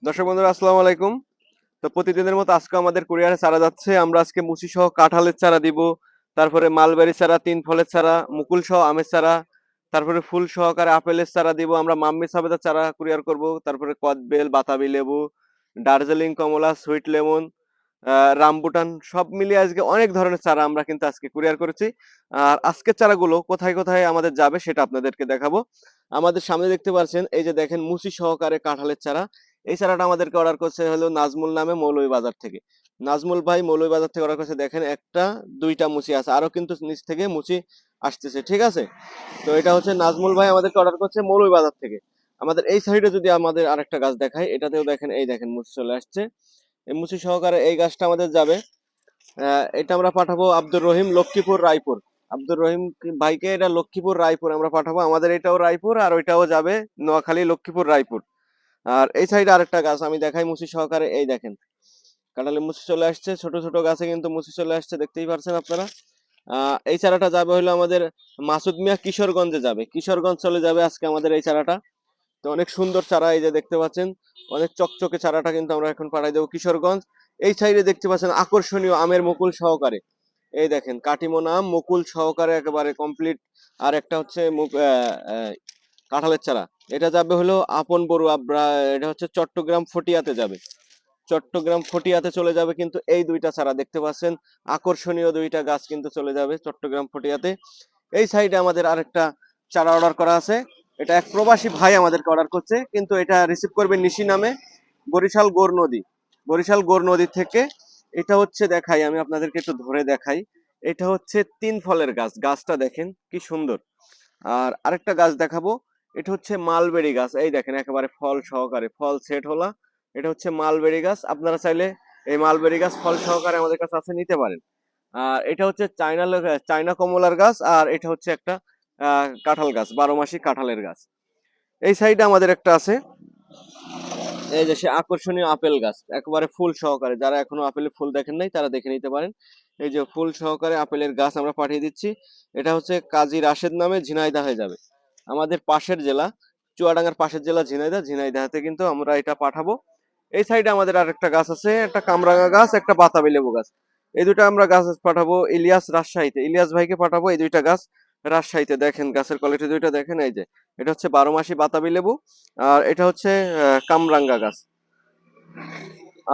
দর্শক বন্ধুরা আসসালামু আলাইকুম। তো প্রতিদিনের মতো আজকে আমাদের কুরিয়ারে চারা যাচ্ছে। আমরা আজকে মুচি সহ কাঁঠালের চারা দিব, তারপরে মালবেরি চারা, তিন ফলের চারা, মুকুল সহ আমের চারা, তারপরে ফুল সহকারে আপেলের চারা দিব। আমরা মাম্মি সাবেদার চারা কুরিয়ার করব, তারপরে কদবেল, বাতাবি লেবু, দার্জিলিং কমলা, সুইট লেমন, রামবুটান সব মিলিয়ে আজকে অনেক ধরনের চারা আমরা কিন্তু আজকে কুরিয়ার করেছি। আর আজকের চারাগুলো কোথায় কোথায় আমাদের যাবে সেটা আপনাদেরকে দেখাবো। আমাদের সামনে দেখতে পাচ্ছেন, এই যে দেখেন মুচি সহকারে কাঁঠালের চারা। এই চারাটা আমাদেরকে অর্ডার করছে হলো নাজমুল নামে, মৌলভীবাজার থেকে। নাজমুল ভাই মৌলভীবাজার থেকে অর্ডার করছে। দেখেন একটা দুইটা মুচি আছে, আরো কিন্তু নিচ থেকে মুচি আসতেছে, ঠিক আছে। তো এটা হচ্ছে নাজমুল ভাই আমাদেরকে অর্ডার করছে মৌলভীবাজার থেকে। আমাদের এই সাইডে যদি আমাদের আরেকটা গাছ দেখাই, এটাতেও দেখেন, এই দেখেন মুচি চলে আসছে। এই মুচি সহকারে এই গাছটা আমাদের যাবে। এটা আমরা পাঠাবো আব্দুর রহিম, লক্ষ্মীপুর রায়পুর। আব্দুর রহিম ভাইকে এটা লক্ষ্মীপুর রায়পুর আমরা পাঠাবো। আমাদের এটাও রায়পুর, আর ওইটাও যাবে নোয়াখালী, লক্ষ্মীপুর রায়পুর। আর এই সাইডে আরেকটা গাছ আমি দেখাই মুচি সহকারে, এই দেখেন কাঁঠালে মুচি চলে আসছে। ছোট ছোট গাছে কিন্তু মুচি চলে আসছে, দেখতেই পারছেন আপনারা। এই চারাটা যাবে হলো আমাদের মাসুদ মিয়া কিশোরগঞ্জে যাবে। কিশোরগঞ্জ চলে যাবে আজকে আমাদের এই চারাটা। তো অনেক সুন্দর চারা, এই যে দেখতে পাচ্ছেন, অনেক চকচকে চারাটা কিন্তু আমরা এখন পাঠাই দেবো কিশোরগঞ্জ। এই সাইডে দেখতে পাচ্ছেন আকর্ষণীয় আমের মুকুল সহকারে, এই দেখেন কাটিমন আম মুকুল সহকারে একেবারে কমপ্লিট। আর একটা হচ্ছে কাঁঠালের চারা, এটা যাবে হলো আপন বড়ুয়া এটা হচ্ছে চট্টগ্রাম ফটিয়াতে যাবে। চট্টগ্রাম ফটিয়াতে চলে যাবে কিন্তু এই দুইটা চারা দেখতে পাচ্ছেন, আকর্ষণীয় দুইটা গাছ কিন্তু চলে যাবে চট্টগ্রাম ফটিয়াতে। এই সাইডে আমাদের আরেকটা চারা অর্ডার করা আছে। এটা এক প্রবাসী ভাই আমাদেরকে অর্ডার করছে, কিন্তু এটা রিসিভ করবে নিশি নামে, বরিশাল গোর নদী। বরিশাল গোর নদী থেকে। এটা হচ্ছে দেখাই, আমি আপনাদেরকে একটু ধরে দেখাই। এটা হচ্ছে তিন ফলের গাছ, গাছটা দেখেন কি সুন্দর। আর আরেকটা গাছ দেখাবো, এটা হচ্ছে মালবেরি গাছ। এই দেখেন একেবারে ফল সহকারে, ফল সেট হলা। এটা হচ্ছে মালবেরি গাছ। আপনারা চাইলে এই মালবেরি গাছ ফল সহকারে আমাদের কাছে আছে, নিতে পারেন। আর এটা হচ্ছে চায়না কমলার গাছ। আর এটা হচ্ছে একটা কাঁঠাল গাছ, 12 মাসি কাঁঠালের গাছ। এই সাইডে আমাদের একটা আছে, এই যে সে আকর্ষণীয় আপেল গাছ, একেবারে ফুল সহকারে। যারা এখনো আপেলের ফুল দেখেন নাই তারা দেখে নিতে পারেন। এই যে ফুল সহকারে আপেলের গাছ আমরা পাঠিয়ে দিচ্ছি। এটা হচ্ছে কাজী রাশেদ নামে, ঝিনাইদহ হয়ে যাবে। আমাদের পাশের জেলা, চুয়াডাঙ্গার পাশের জেলা ঝিনাইদহ, ঝিনাইদহতে কিন্তু আমরা এটা পাঠাবো। এই সাইডে আমাদের আর একটা গাছ আছে, একটা কামরাঙা গাছ, একটা বাতাবি লেবু গাছ। এই দুটো আমরা গাছ পাঠাবো ইলিয়াস রাজশাহীতে, ইলিয়াস ভাইকে পাঠাবো এই দুইটা গাছ রাজশাহীতে। দেখেন গাছের কোয়ালিটি দুইটা দেখেন, এই যে এটা হচ্ছে 12 মাসি বাতাবি লেবু, আর এটা হচ্ছে কামরাঙ্গা গাছ।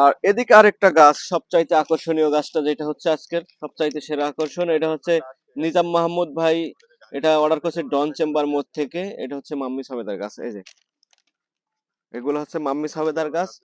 আর এদিকে আরেকটা গাছ সবচাইতে আকর্ষণীয় গাছটা, যেটা হচ্ছে আজকের সবচাইতে সেরা আকর্ষণ, এটা হচ্ছে নিজাম মাহমুদ ভাই। এটা অর্ডার করছে ডন চেম্বার মোড় থেকে। এটা হচ্ছে মাম্মি সবেদার গাছ। এই যে এগুলো হচ্ছে মাম্মি সবেদার গাছ।